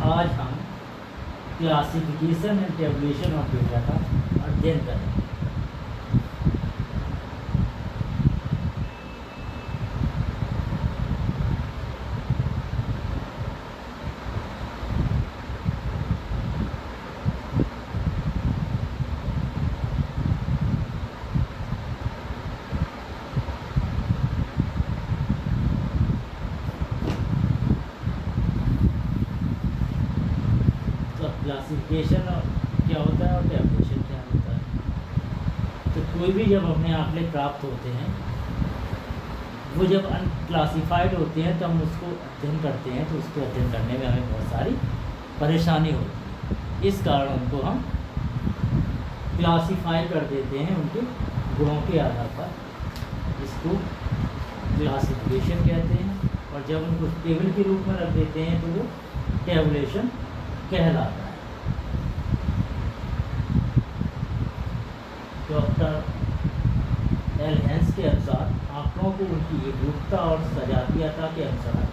आज हम classification and tabulation of data का अध्ययन करेंगे। क्लासिफिकेशन क्या होता है और टेबुलेशन क्या होता है। तो कोई भी जब अपने आंकड़े प्राप्त होते हैं, वो जब अनक्लासिफाइड होते हैं तो हम उसको अध्ययन करते हैं, तो उसको अध्ययन करने में हमें बहुत सारी परेशानी होती है। इस कारण उनको हम क्लासिफाई कर देते हैं उनके गुणों के आधार पर, जिसको क्लासिफिकेशन कहते हैं। और जब उनको टेबल के रूप में रख देते हैं तो वो टेबुलेशन कहलाता है। डॉक्टर एल हेंस के अनुसार आंकड़ों को उनकी एकरूपता और सजातीयता के अनुसार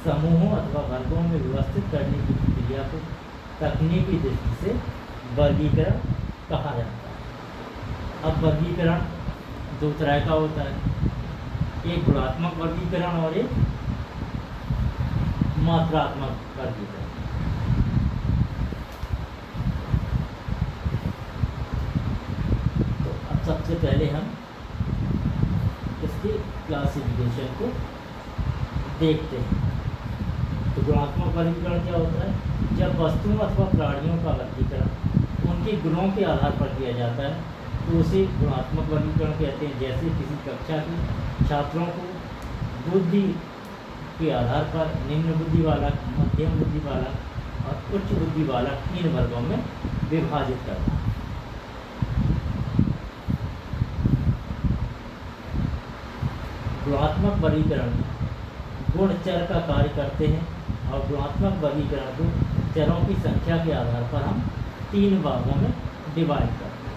समूहों अथवा वर्गों में व्यवस्थित करने की प्रक्रिया को तकनीकी दृष्टि से वर्गीकरण कहा जाता है। अब वर्गीकरण दो तरह का होता है, एक गुणात्मक वर्गीकरण और एक मात्रात्मक वर्गीकरण। सबसे पहले हम इसके क्लासिफिकेशन को देखते हैं। तो गुणात्मक वर्गीकरण क्या होता है? जब वस्तुओं अथवा प्राणियों का वर्गीकरण उनके गुणों के आधार पर किया जाता है तो उसे गुणात्मक वर्गीकरण कहते हैं। जैसे किसी कक्षा के छात्रों को बुद्धि के आधार पर निम्न बुद्धि वाला, मध्यम बुद्धि वाला और उच्च बुद्धि वाला 3 वर्गों में विभाजित करना। गुणात्मक वर्गीकरण गुण चर का कार्य करते हैं और गुणात्मक वर्गीकरण को चरों की संख्या के आधार पर हम 3 भागों में डिवाइड करते हैं।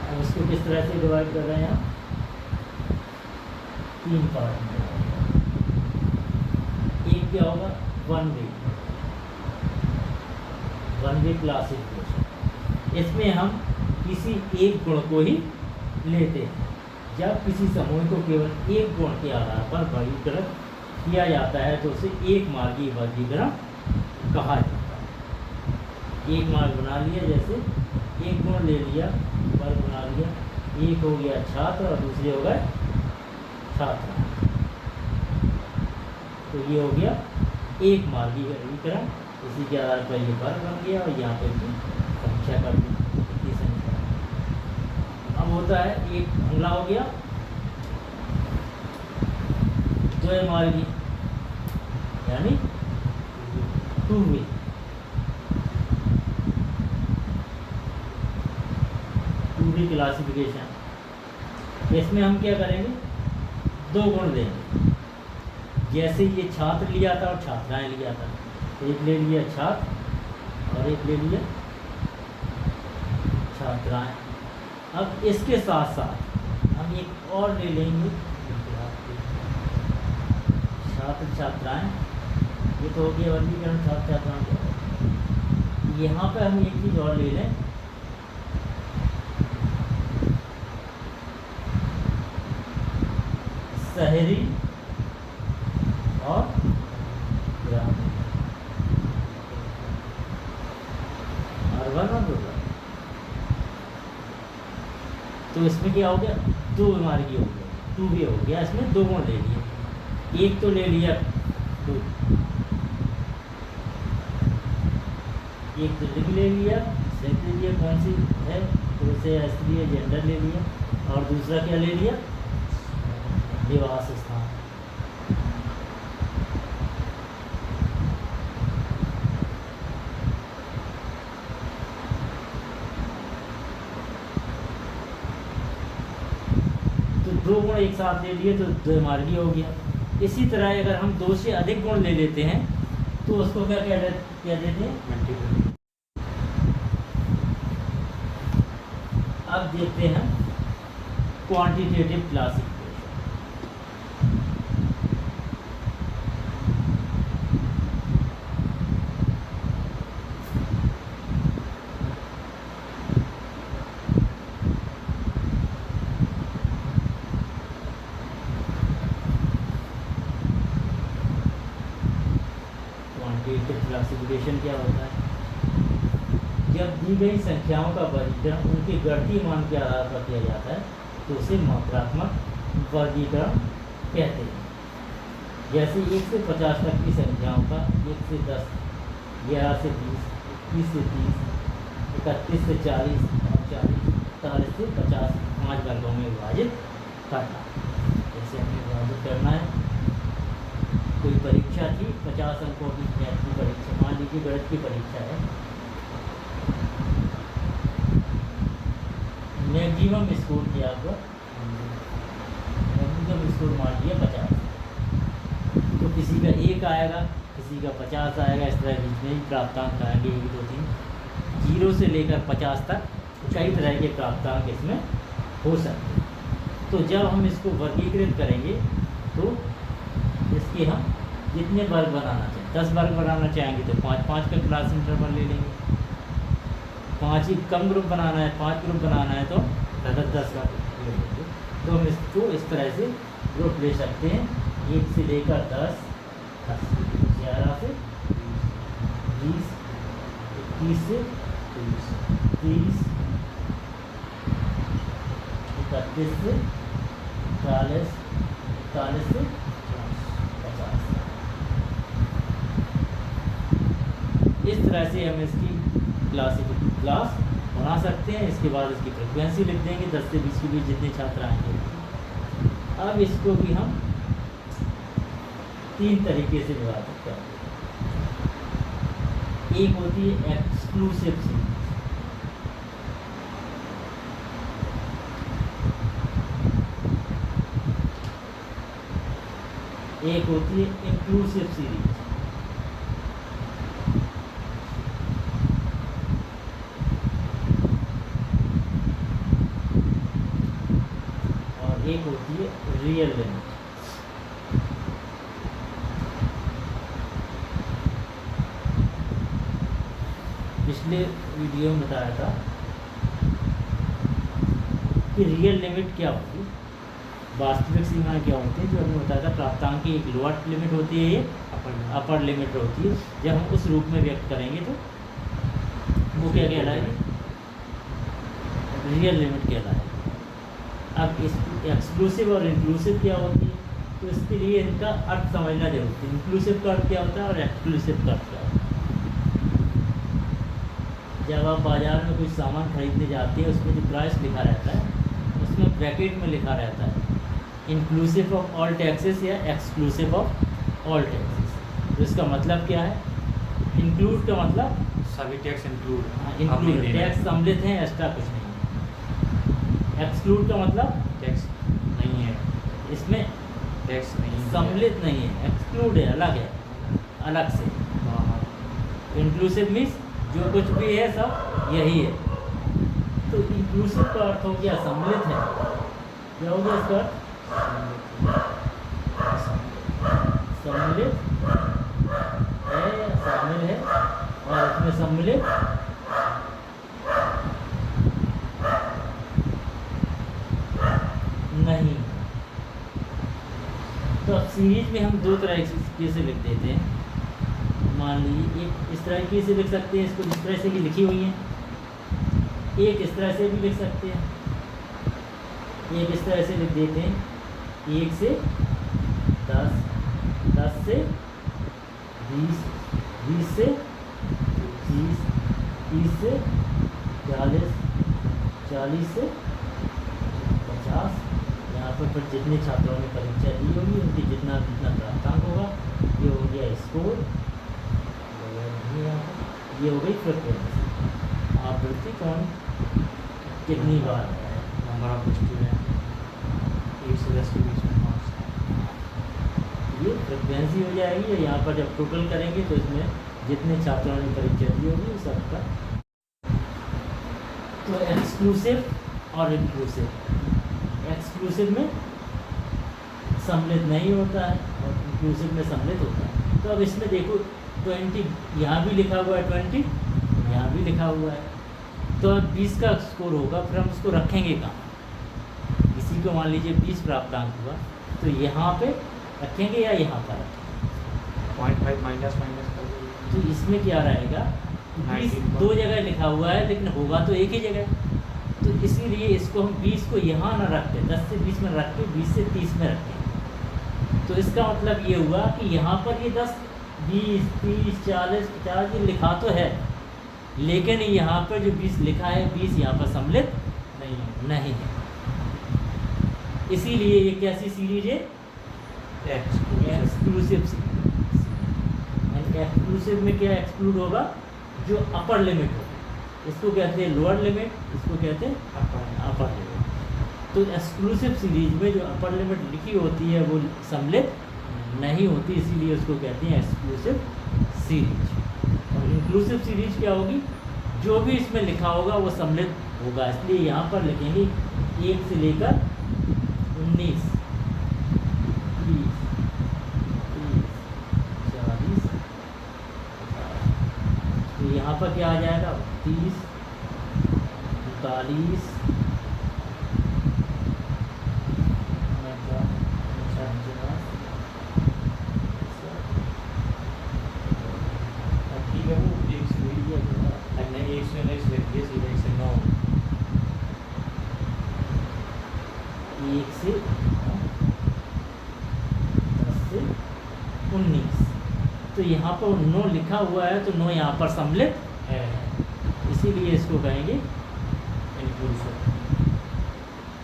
अब इसको किस तरह से डिवाइड कर रहे हैं हम? 3 पार्ट में। एक क्या होगा? One way classification. इसमें हम किसी एक गुण को ही लेते हैं। जब किसी समूह को केवल एक गुण के आधार पर वर्गीकरण किया जाता है तो उसे एक मार्गीय वर्गीकरण कहा जाता है। एक मार्ग बना लिया, जैसे एक गुण ले लिया, वर्ग बना लिया, एक हो गया छात्र और दूसरे हो गए छात्र, तो ये हो गया एक मार्गीय वर्गीकरण। इसी के आधार पर ये वर्ग बन गया और यहाँ पर संख्या कर दी, इतनी संख्या। अब होता है एक अगला हो गया द्वैमार्गी, यानी 2 वे क्लासिफिकेशन। इसमें हम क्या करेंगे? 2 गुण देंगे। जैसे ये छात्र लिया था और छात्राएं लिया था, एक ले लिया छात्र और एक ले लिया छात्राएं। अब इसके साथ साथ हम एक और ले लेंगे छात्र छात्राएं। ये तो हो गया वर्गीकरण छात्र छात्राओं का। यहाँ पे हम एक चीज़ और ले लें, शहरी और ग्रामीण, अर्बन और रूरल। तो इसमें क्या हो गया? 2 मार्गी हो गया, 2 वे हो गया। इसमें 2 गुण ले लिए। एक तो ले लिया 2, एक तो लिंग ले लिया, सेक्स ले लिया, कौन सी है तो उसे स्त्री जेंडर ले लिया, और दूसरा क्या ले लिया? निवास स्थान। तो 2 गुण एक साथ ले लिए तो द्विमार्गी हो गया। इसी तरह अगर हम 2 से अधिक गुण ले लेते हैं तो उसको क्या कह देते हैं? अब देखते हैं क्वांटिटेटिव क्लासिफिकेशन। क्वांटिटेटिव क्लासिफिकेशन क्या होता है? जब दी गई संख्याओं का वर्गीकरण उनके गणितीय मान के आधार पर किया जाता है तो उसे मात्रात्मक वर्गीकरण कहते हैं। जैसे 1 से 50 तक की संख्याओं का 1 से 10, 11 से 20, 21 से 30, 31 से 40 और 40 से 50 5 वर्गों में विभाजित करना। जैसे हमें विभाजित करना है, कोई परीक्षा थी 50 अंकों की मैथ की परीक्षा, मान लीजिए गणित की परीक्षा है, मैक्सिमम स्कोर किया आपका, मैक्सिमम स्कोर मान लिया 50, तो किसी का 1 आएगा, किसी का 50 आएगा, इस तरह बीच में ही प्राप्तांक आएंगे 1 2 3 0 से लेकर 50 तक कई तरह के प्राप्तांक इसमें हो सकते हैं। तो जब हम इसको वर्गीकृत करेंगे तो इसके हम जितने वर्ग बनाना चाहें, 10 वर्ग बनाना चाहेंगे तो 5-5 का क्लास इंटरवल ले लेंगे, 5 ही कम ग्रुप बनाना है, 5 ग्रुप बनाना है तो 10 का ले लेंगे। तो हम इसको इस तरह से ग्रुप ले सकते हैं, 1 से लेकर 10, 11 से 20, 21 से 30, 31 से 40, 41 से 50। इस तरह से हम इसकी क्लास बना सकते हैं। इसके बाद इसकी फ्रिक्वेंसी लिख देंगे, 10 से 20 के बीच जितने छात्र आएंगे। अब इसको भी हम 3 तरीके से विभाजित करेंगे। एक होती है एक्सक्लूसिव सीरीज, एक होती है इंक्लूसिव सीरीज, और एक होती है रियल लिमिट। पिछले वीडियो में बताया था कि रियल लिमिट क्या होती है, वास्तविक सीमाएं क्या होती है। जो हमने बताया था प्राप्तांक की एक लोअर लिमिट होती है, अपर लिमिट होती है। जब हम उस रूप में व्यक्त करेंगे तो वो क्या कहलाएगी, रियल लिमिट कहलाएगी। अब इस एक्सक्लूसिव और इंक्लूसिव क्या होती है, तो इसके लिए इनका अर्थ समझना जरूरी है। इंक्लूसिव का अर्थ क्या होता है और एक्सक्लूसिव का अर्थ क्या होता है। जब आप बाज़ार में कुछ सामान खरीदने जाते हैं, उसमें जो प्राइस लिखा रहता है उसमें ब्रैकेट में लिखा रहता है इंक्लूसिव ऑफ ऑल टैक्सेस या एक्सक्लूसिव ऑफ ऑल टैक्सेस। तो इसका मतलब क्या है, इंक्लूड का मतलब सभी टैक्स इंक्लूड, इंक्लूड टैक्स सम्मिलित हैं, एक्स्ट्रा कुछ नहीं है। एक्सक्लूड का मतलब टैक्स नहीं है, इसमें टैक्स नहीं सम्मिलित नहीं है, एक्सक्लूड है, अलग है, अलग से। इंक्लूसिव मीन्स जो कुछ भी है सब यही है। तो इंक्लूसिव का अर्थ हो गया सम्मिलित है। क्या हो गया इसका अर्थ, सम्मिलित है या शामिल है, और इसमें सम्मिलित नहीं। तो अब सीरीज में हम 2 तरह से लिख देते हैं। मान लीजिए एक इस तरह की से लिख सकते हैं, इसको जिस तरह से कि लिखी हुई है, एक इस तरह से भी लिख सकते हैं, एक इस तरह से लिख देते हैं, 1 से 10, 10 से 20, 20 से 30, 30 से 40, 40 से 50। यहाँ पर फिर जितने छात्रों ने परीक्षा दी होगी उनकी जितना प्राप्तांक होगा, ये हो गया स्कोर, ये हो गई फ्रिक्वेंसी। आवृत्ति कौन कितनी बार है, नंबर ऑफ स्टूडेंट 1 से 10 के बीच में मार्क्स, ये फ्रिक्वेंसी हो जाएगी। और यहाँ पर जब टोटल करेंगे तो इसमें जितने छात्रों ने परीक्षा दी होगी सबका। तो एक्सक्लूसिव और इंक्लूसिव। एक्सक्लूसिव में सम्मिलित नहीं होता है और इंक्लूसिव में सम्मिलित होता है। तो अब इसमें देखो 20 यहाँ भी लिखा हुआ है, 20 यहाँ भी लिखा हुआ है, तो अब 20 का स्कोर होगा, फिर हम उसको रखेंगे कहाँ? इसी को मान लीजिए 20 प्राप्तांक हुआ, तो यहाँ पे रखेंगे या यहाँ पर रखेंगे? 0.5 माइनस कर दीजिए। तो इसमें क्या रहेगा, 20 दो जगह लिखा हुआ है लेकिन होगा तो एक ही जगह, तो इसीलिए इसको हम 20 को यहाँ ना रखते, 10 से 20 में रख के 20 से 30 में रखें। तो इसका मतलब ये हुआ कि यहाँ पर ये 10, 20, 30, 40, 50 ये लिखा तो है, लेकिन यहाँ पर जो 20 लिखा है 20 यहाँ पर सम्मिलित नहीं है। इसीलिए ये कैसी सीरीज है? Exclusive series. एक्सक्लूसिव में क्या एक्सक्लूड होगा? जो अपर लिमिट हो, इसको कहते हैं लोअर लिमिट, इसको कहते हैं अपर लिमिट। तो एक्सक्लूसिव सीरीज में जो अपर लिमिट लिखी होती है वो सम्मिलित नहीं होती, इसीलिए उसको कहते हैं एक्सक्लूसिव सीरीज। और इंक्लूसिव सीरीज क्या होगी? जो भी इसमें लिखा होगा वो सम्मिलित होगा, इसलिए यहाँ पर लिखेंगे 1 से लेकर 19, 20, 30, 40, तो यहाँ पर क्या आ जाएगा? 30, 39, 1 से 10 से 19, तो यहाँ पर 9 लिखा हुआ है, तो 9 यहाँ पर सम्मिलित है, इसीलिए इसको कहेंगे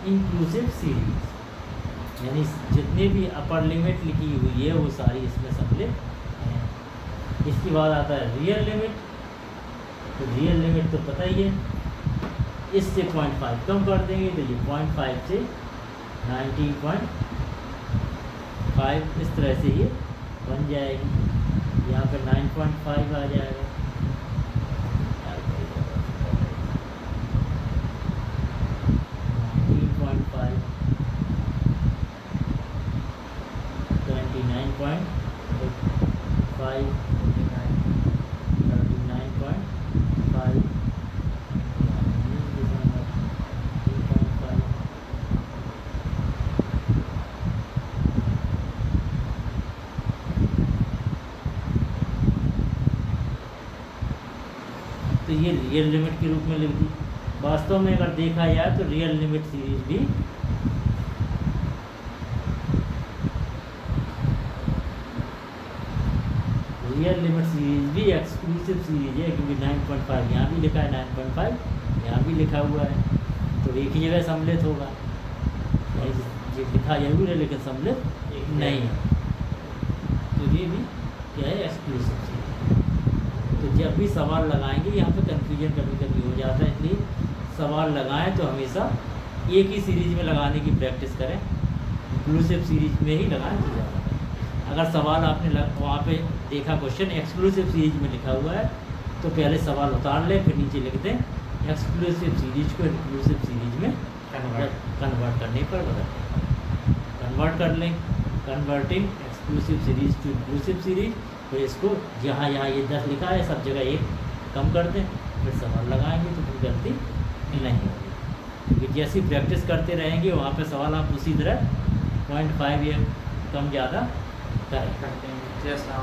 इंक्लूसिव सीरीज। यानी जितने भी अपर लिमिट लिखी हुई है वो सारी इसमें सम्मिलित हैं। इसके बाद आता है रियल लिमिट। तो रियल लिमिट तो पता ही है, इससे 0.5 कम कर देंगे तो ये 0.5 से 19.5 इस तरह से ये बन जाएगी। यहाँ पे 9.5 आ जाएगा, 19.5, 29.5, 39.5, तो ये रियल लिमिट के रूप में लिख दी। वास्तव में अगर देखा जाए तो रियल लिमिट सीरीज भी एक्सक्लूसिव सीरीज है, क्योंकि 9.5 यहाँ भी लिखा है, 9.5 यहाँ भी लिखा हुआ है, तो एक ही जगह सम्मिलित होगा। ये लिखा जरूर है लेकिन सम्मिलित नहीं है, तो ये भी क्या है? Exclusive series. तो जब भी सवाल लगाएंगे यहाँ पे कन्फ्यूजन कभी कभी हो जाता है, इसलिए सवाल लगाएं तो हमेशा एक ही सीरीज में लगाने की प्रैक्टिस करें, इंक्लूसिव सीरीज में ही लगाएं तो ज़्यादा। अगर सवाल आपने वहाँ पे देखा क्वेश्चन एक्सक्लूसिव सीरीज में लिखा हुआ है, तो पहले सवाल उतार लें, फिर नीचे लिख दें एक्सक्लूसिव सीरीज को इंक्लूसिव सीरीज में कन्वर्ट करने पर बदल कन्वर्ट कर लें। Converting exclusive series to inclusive series. फिर इसको जहाँ ये 10 लिखा है सब जगह 1 कम कर दें, फिर सवाल लगाएंगे तो फिर गलती नहीं होगी, क्योंकि जैसी प्रैक्टिस करते रहेंगे वहाँ पे सवाल आप उसी तरह 0.5 या कम ज़्यादा करें। जैसा